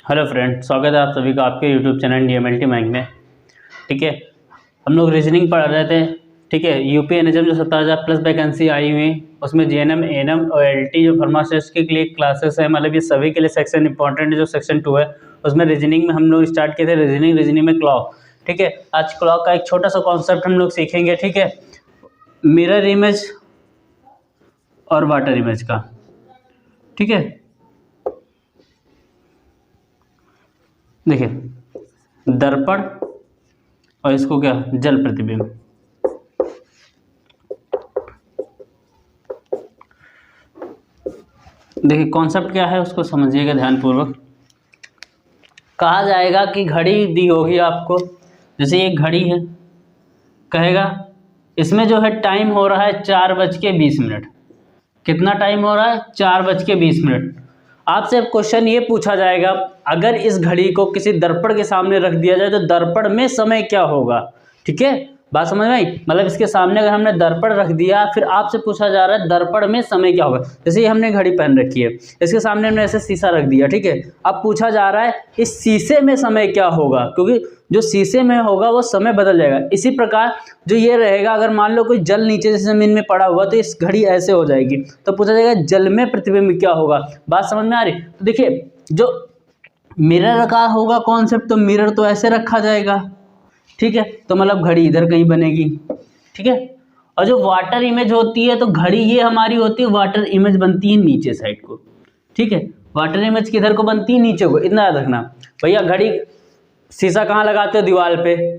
Hello friend, स्वागत है आप सभी का आपके यूट्यूब चैनल DMLT मैग में। ठीक है, हम लोग रीजनिंग पढ़ रहे थे। ठीक है, यूपी एनएचएम जो 70,000 प्लस वैकेंसी आई हुई, उसमें JNM ANM और LT जो फार्मासिस्ट के लिए क्लासेस है, मतलब ये सभी के लिए सेक्शन इंपॉर्टेंट है। जो सेक्शन 2 है उसमें रीजनिंग में हम लोग स्टार्ट किए थे रीजनिंग में क्लॉक। ठीक है, आज क्लॉक का एक छोटा सा कॉन्सेप्ट हम लोग सीखेंगे। ठीक है, मिरर इमेज और वाटर इमेज का। ठीक है, देखिए दर्पण और इसको क्या, जल प्रतिबिंब। देखिए कॉन्सेप्ट क्या है उसको समझिएगा ध्यानपूर्वक। कहा जाएगा कि घड़ी दी होगी आपको, जैसे एक घड़ी है, कहेगा इसमें जो है टाइम हो रहा है 4:20। कितना टाइम हो रहा है? 4:20। आपसे क्वेश्चन ये पूछा जाएगा, अगर इस घड़ी को किसी दर्पण के सामने रख दिया जाए तो दर्पण में समय क्या होगा। ठीक है, बात समझ में आई? मतलब इसके सामने अगर हमने दर्पण रख दिया, फिर आपसे पूछा जा रहा है दर्पण में समय क्या होगा। जैसे ये हमने घड़ी पहन रखी है, इसके सामने हमने ऐसे शीशा रख दिया। ठीक है, अब पूछा जा रहा है इस शीशे में समय क्या होगा, क्योंकि जो शीशे में होगा वो समय बदल जाएगा। इसी प्रकार जो ये रहेगा, अगर मान लो कोई जल नीचे से जमीन में पड़ा हुआ तो इस घड़ी ऐसे हो जाएगी। तो पूछा जाएगा जल में प्रतिबिंब क्या होगा। बात समझ में आ रही? तो देखिए जो मिरर का होगा कॉन्सेप्ट, तो मिरर तो ऐसे रखा जाएगा। ठीक है, तो मतलब घड़ी इधर कहीं बनेगी। ठीक है, और जो वाटर इमेज होती है, तो घड़ी ये हमारी होती है, वाटर इमेज बनती है नीचे साइड को। ठीक है, वाटर इमेज किधर को बनती है? नीचे को। इतना याद रखना भैया। घड़ी शीशा कहाँ लगाते हो? दीवार पे।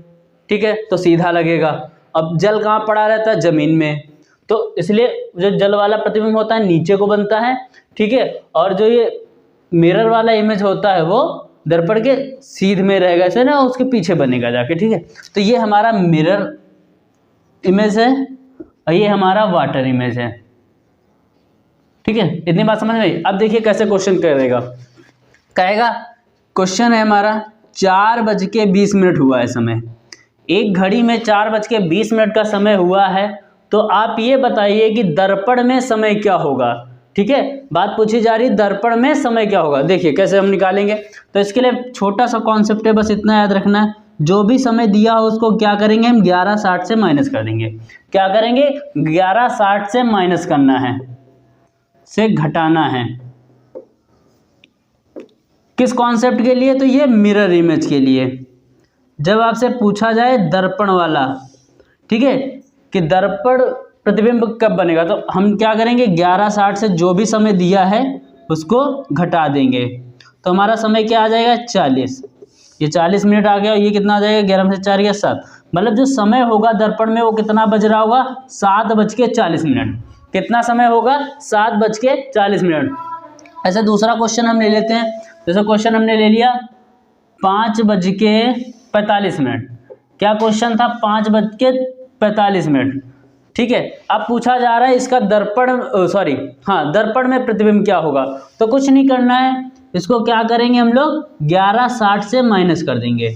ठीक है, तो सीधा लगेगा। अब जल कहाँ पड़ा रहता है? जमीन में। तो इसलिए जो जल वाला प्रतिबिंब होता है नीचे को बनता है। ठीक है, और जो ये मिरर वाला इमेज होता है वो दर्पण के सीध में रहेगा, ऐसे ना, उसके पीछे बनेगा जाके। ठीक है, तो ये हमारा मिरर इमेज है और ये हमारा वाटर इमेज है। ठीक है, इतनी बात समझ में आई? अब देखिए कैसे क्वेश्चन करेगा। कहेगा क्वेश्चन है हमारा 4:20 हुआ है समय। एक घड़ी में 4:20 का समय हुआ है, तो आप ये बताइए कि दर्पण में समय क्या होगा। ठीक है, बात पूछी जा रही है दर्पण में समय क्या होगा। देखिए कैसे हम निकालेंगे। तो इसके लिए छोटा सा कॉन्सेप्ट है, बस इतना याद रखना है। जो भी समय दिया हो उसको क्या करेंगे हम? 11:60 से माइनस कर देंगे। क्या करेंगे? 11:60 से माइनस करना है, से घटाना है। किस कॉन्सेप्ट के लिए? तो ये मिरर इमेज के लिए। जब आपसे पूछा जाए दर्पण वाला, ठीक है, कि दर्पण प्रतिबिंब कब बनेगा, तो हम क्या करेंगे? 11:60 से जो भी समय दिया है उसको घटा देंगे। तो हमारा समय क्या आ जाएगा? 40। ये 40 मिनट आ गया। ये कितना आ जाएगा? 11 में से 4 गया 7। मतलब जो समय होगा दर्पण में वो कितना बज रहा होगा? 7:40। कितना समय होगा? 7:40। ऐसे दूसरा क्वेश्चन हम ले लेते हैं। जैसे क्वेश्चन हमने ले लिया 5:45। क्या क्वेश्चन था? 5:45। ठीक है, अब पूछा जा रहा है इसका दर्पण में प्रतिबिंब क्या होगा। तो कुछ नहीं करना है, इसको क्या करेंगे हम लोग? 11:60 से माइनस कर देंगे।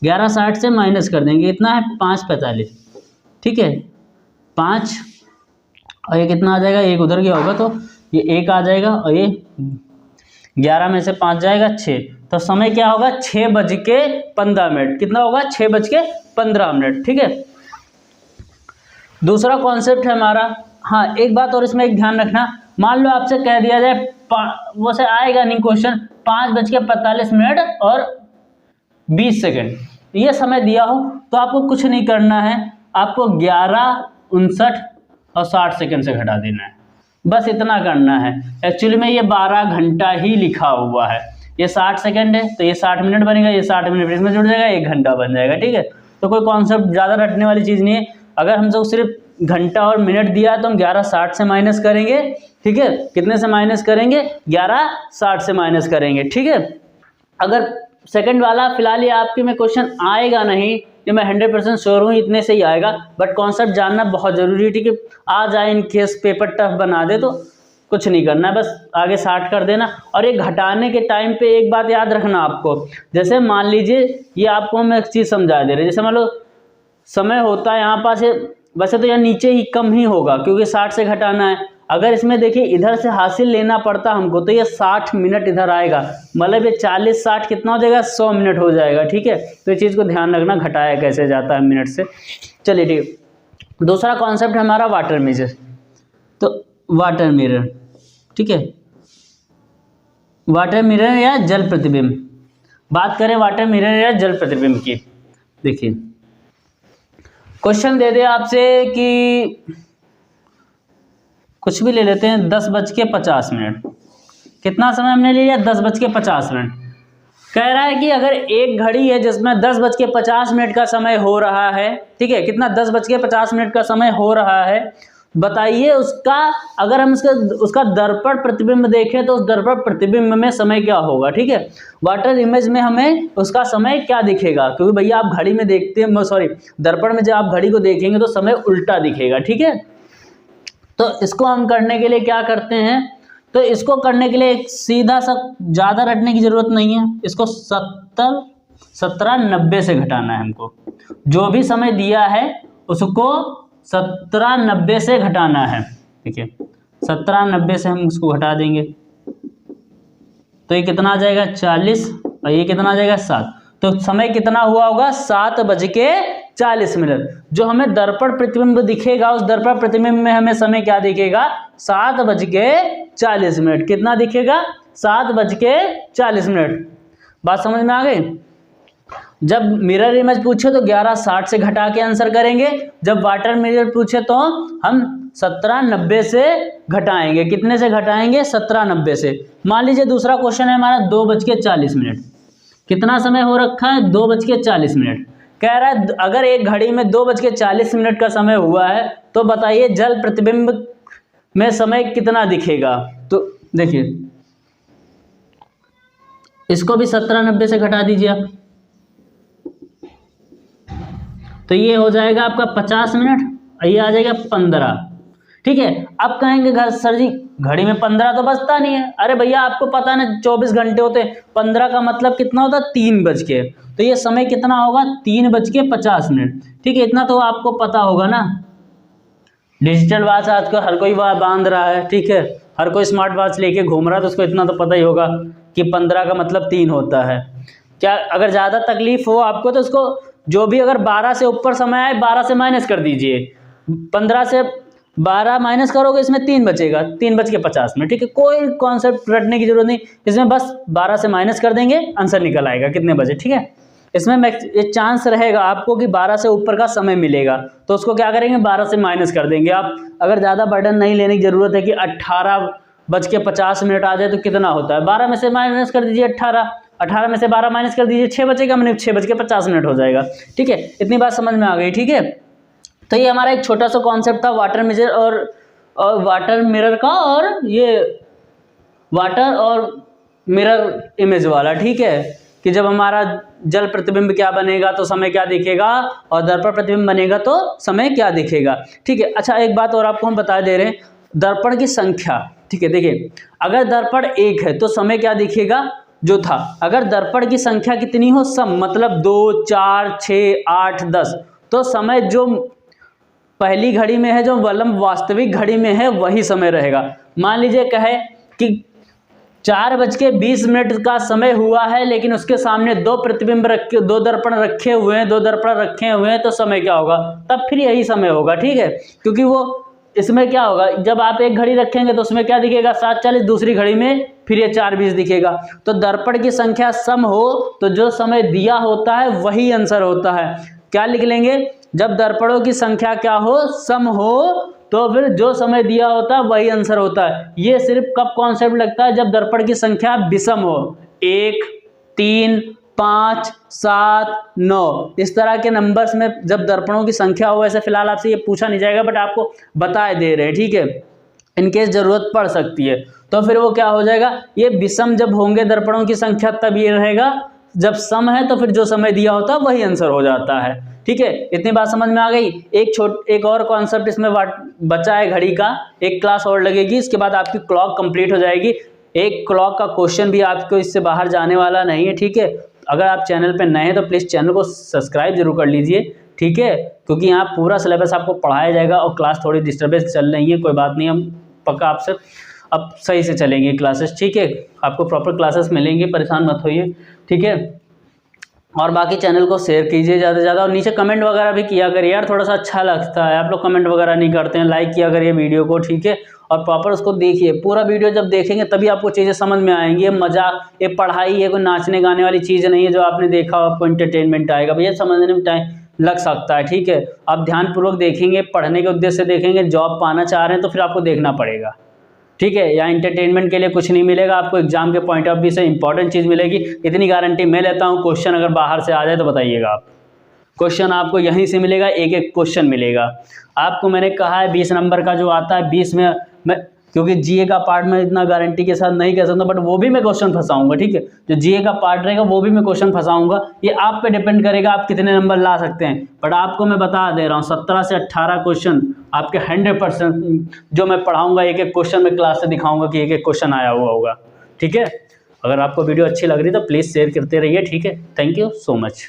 11:60 से माइनस कर देंगे। इतना है 5:45। ठीक है, 5 और ये कितना आ जाएगा? एक उधर गया होगा तो ये 1 आ जाएगा, और ये 11 में से 5 जाएगा 6। तो समय क्या होगा? 6:15। कितना होगा? 6:15। ठीक है, दूसरा कॉन्सेप्ट है हमारा। हाँ, एक बात और इसमें एक ध्यान रखना। मान लो आपसे कह दिया जाए, वो से आएगा नहीं क्वेश्चन, 5:45 और 20 सेकेंड ये समय दिया हो, तो आपको कुछ नहीं करना है। आपको 11, 59 और 60 सेकेंड से घटा देना है। बस इतना करना है। एक्चुअली में ये 12 घंटा ही लिखा हुआ है। ये 60 सेकेंड है तो ये 60 मिनट बनेगा। ये 60 मिनट इसमें जुड़ जाएगा, 1 घंटा बन जाएगा। ठीक है, तो कोई कॉन्सेप्ट ज़्यादा रटने वाली चीज़ नहीं है। अगर हमसे सिर्फ घंटा और मिनट दिया है तो हम 11:60 से माइनस करेंगे। ठीक है, कितने से माइनस करेंगे? 11:60 से माइनस करेंगे। ठीक है, अगर सेकंड वाला फिलहाल ये आपके में क्वेश्चन आएगा नहीं, ये मैं 100% श्योर हूँ, इतने से ही आएगा। बट कॉन्सेप्ट जानना बहुत जरूरी है। ठीक है, आ जाए इन केस पेपर टफ बना दे तो कुछ नहीं करना है, बस आगे 60 कर देना। और ये घटाने के टाइम पे एक बात याद रखना आपको। जैसे मान लीजिए ये आपको हम एक चीज़ समझा दे रहे हैं। जैसे मान लो समय होता है यहाँ पास, वैसे तो यहाँ नीचे ही कम ही होगा क्योंकि 60 से घटाना है। अगर इसमें देखिए इधर से हासिल लेना पड़ता हमको तो ये 60 मिनट इधर आएगा, मतलब ये 40-60 कितना हो जाएगा, 100 मिनट हो जाएगा। ठीक है, तो ये चीज़ को ध्यान रखना, घटाया कैसे जाता है मिनट से। चलिए ठीक, दूसरा कॉन्सेप्ट है हमारा वाटर मेजर। तो वाटर मिरर, ठीक है, वाटर मिरर या जल प्रतिबिंब। बात करें वाटर मिरर या जल प्रतिबिंब की, देखिए क्वेश्चन दे दे आपसे कि कुछ भी ले लेते हैं, 10:50, कितना समय हमने ले लिया, 10:50। कह रहा है कि अगर एक घड़ी है जिसमें 10:50 का समय हो रहा है, ठीक है, कितना, 10:50 का समय हो रहा है, बताइए उसका, अगर हम उसका दर्पण प्रतिबिंब देखें तो उस दर्पण प्रतिबिंब में समय क्या होगा। ठीक है, वाटर इमेज में हमें उसका समय क्या दिखेगा, क्योंकि भैया आप घड़ी में देखते हैं, सॉरी दर्पण में जब आप घड़ी को देखेंगे तो समय उल्टा दिखेगा। ठीक है, तो इसको हम करने के लिए क्या करते हैं, तो इसको करने के लिए एक सीधा सा, ज़्यादा रटने की ज़रूरत नहीं है, इसको 17-90 से घटाना है हमको। जो भी समय दिया है उसको 17-90 से घटाना है। ठीक है, 17-90 से हम उसको घटा देंगे तो ये कितना आ जाएगा, 40, और ये कितना आ जाएगा, 7। तो समय कितना हुआ होगा, 7:40। जो हमें दर्पण प्रतिबिंब दिखेगा उस दर्पण प्रतिबिंब में हमें समय क्या दिखेगा, 7:40। कितना दिखेगा, 7:40। बात समझ में आ गई। जब मिरर इमेज पूछे तो 11:60 से घटा के आंसर करेंगे, जब वाटर मिरर पूछे तो हम 17-90 से घटाएंगे। कितने से घटाएंगे, 17-90 से। मान लीजिए दूसरा क्वेश्चन है हमारा 2:40। कितना समय हो रखा है, 2:40। कह रहा है अगर एक घड़ी में 2:40 का समय हुआ है तो बताइए जल प्रतिबिंब में समय कितना दिखेगा। तो देखिए इसको भी 17-90 से घटा दीजिए आप, तो ये हो जाएगा आपका 50 मिनट, ये आ जाएगा 15। ठीक है, अब कहेंगे घर सर जी घड़ी में 15 तो बचता नहीं है। अरे भैया आपको पता है ना 24 घंटे होते हैं, 15 का मतलब कितना होता है, 3 बज के, तो ये समय कितना होगा, 3:50। ठीक है, इतना तो आपको पता होगा ना। डिजिटल वॉच आजकल हर कोई बांध रहा है, ठीक है, हर कोई स्मार्ट वॉच लेके घूम रहा है, तो उसको इतना तो पता ही होगा कि 15 का मतलब 3 होता है। क्या अगर ज़्यादा तकलीफ हो आपको तो उसको जो भी अगर 12 से ऊपर समय आए 12 से माइनस कर दीजिए, 15 से 12 माइनस करोगे इसमें 3 बचेगा, 3:50। ठीक है, कोई कॉन्सेप्ट रटने की जरूरत नहीं, इसमें बस 12 से माइनस कर देंगे, आंसर निकल आएगा कितने बजे। ठीक है, इसमें एक चांस रहेगा आपको कि 12 से ऊपर का समय मिलेगा, तो उसको क्या करेंगे, 12 से माइनस कर देंगे। आप अगर ज़्यादा बर्डन नहीं लेने की ज़रूरत है कि 18:50 आ जाए तो कितना होता है, 12 में से माइनस कर दीजिए 18 में से 12 माइनस कर दीजिए 6 बचेगा, मैंने 6:50 हो जाएगा। ठीक है, इतनी बात समझ में आ गई। ठीक है, तो ये हमारा एक छोटा सा कॉन्सेप्ट था वाटर मेजर और वाटर मिरर का, और ये वाटर और मिरर इमेज वाला। ठीक है, कि जब हमारा जल प्रतिबिंब क्या बनेगा तो समय क्या दिखेगा, और दर्पण प्रतिबिंब बनेगा तो समय क्या दिखेगा। ठीक है, अच्छा एक बात और आपको हम बता दे रहे हैं, दर्पण की संख्या। ठीक है, देखिए अगर दर्पण 1 है तो समय क्या दिखेगा, जो था। अगर दर्पण की संख्या कितनी हो, सम, मतलब 2, 4, 6, 8, 10, तो समय जो पहली घड़ी में है, जो वलंब वास्तविक घड़ी में है, वही समय रहेगा। मान लीजिए कहे कि 4:20 का समय हुआ है, लेकिन उसके सामने 2 प्रतिबिंब रखे, 2 दर्पण रखे हुए हैं, तो समय क्या होगा, तब फिर यही समय होगा। ठीक है, क्योंकि वो इसमें क्या होगा, जब आप एक घड़ी रखेंगे तो उसमें क्या दिखेगा, 7:40, दूसरी घड़ी में फिर ये 4:20 दिखेगा। तो दर्पण की संख्या सम हो तो जो समय दिया होता है वही आंसर होता है। क्या लिख लेंगे, जब दर्पणों की संख्या क्या हो, सम हो, तो फिर जो समय दिया होता है वही आंसर होता है। ये सिर्फ कब कॉन्सेप्ट लगता है, जब दर्पण की संख्या विषम हो, 1, 3, 5, 7, 9, इस तरह के नंबर्स में जब दर्पणों की संख्या हो। ऐसे फिलहाल आपसे ये पूछा नहीं जाएगा, बट आपको बता दे रहे हैं। ठीक है, इनकेस जरूरत पड़ सकती है तो फिर वो क्या हो जाएगा, ये विषम जब होंगे दर्पणों की संख्या तब ये रहेगा, जब सम है तो फिर जो समय दिया होता है वही आंसर हो जाता है। ठीक है, इतनी बात समझ में आ गई। एक और कॉन्सेप्ट इसमें बचा है घड़ी का, एक क्लास और लगेगी, इसके बाद आपकी क्लॉक कंप्लीट हो जाएगी। एक क्लॉक का क्वेश्चन भी आपको इससे बाहर जाने वाला नहीं है। ठीक है, अगर आप चैनल पे नए हैं तो प्लीज़ चैनल को सब्सक्राइब जरूर कर लीजिए। ठीक है, क्योंकि यहाँ पूरा सिलेबस आपको पढ़ाया जाएगा और क्लास थोड़ी डिस्टर्बेंस चल रही है, कोई बात नहीं, हम पक्का आपसे अब सही से चलेंगे क्लासेस, ठीक है। आपको प्रॉपर क्लासेस मिलेंगी, परेशान मत होइए, ठीक है। और बाकी चैनल को शेयर कीजिए ज़्यादा से ज़्यादा, और नीचे कमेंट वगैरह भी किया करिए यार, थोड़ा सा अच्छा लगता है। आप लोग कमेंट वगैरह नहीं करते हैं, लाइक किया करिए वीडियो को, ठीक है। और प्रॉपर उसको देखिए, पूरा वीडियो जब देखेंगे तभी आपको चीज़ें समझ में आएंगी। ये मजाक, ये पढ़ाई, ये कोई नाचने गाने वाली चीज़ नहीं है जो आपने देखा आपको इंटरटेनमेंट आएगा, भैया समझने में टाइम लग सकता है, ठीक है। आप ध्यानपूर्वक देखेंगे, पढ़ने के उद्देश्य से देखेंगे, जॉब पाना चाह रहे हैं तो फिर आपको देखना पड़ेगा, ठीक है। या इंटरटेनमेंट के लिए कुछ नहीं मिलेगा आपको, एग्जाम के पॉइंट ऑफ व्यू से इंपॉर्टेंट चीज़ मिलेगी, इतनी गारंटी मैं लेता हूँ। क्वेश्चन अगर बाहर से आ जाए तो बताइएगा आप, क्वेश्चन आपको यहीं से मिलेगा, एक एक क्वेश्चन मिलेगा आपको। मैंने कहा है 20 नंबर का जो आता है, 20 में मैं, क्योंकि जीए का पार्ट में इतना गारंटी के साथ नहीं कह सकता, बट वो भी मैं क्वेश्चन फंसाऊंगा, ठीक है। जो जीए का पार्ट रहेगा वो भी मैं क्वेश्चन फंसाऊंगा, ये आप पे डिपेंड करेगा आप कितने नंबर ला सकते हैं। बट आपको मैं बता दे रहा हूँ 17 से 18 क्वेश्चन आपके 100% जो मैं पढ़ाऊंगा, एक एक क्वेश्चन में क्लास से दिखाऊंगा कि एक एक क्वेश्चन आया हुआ होगा, ठीक है। अगर आपको वीडियो अच्छी लग रही है तो प्लीज़ शेयर करते रहिए, ठीक है। Thank you so much.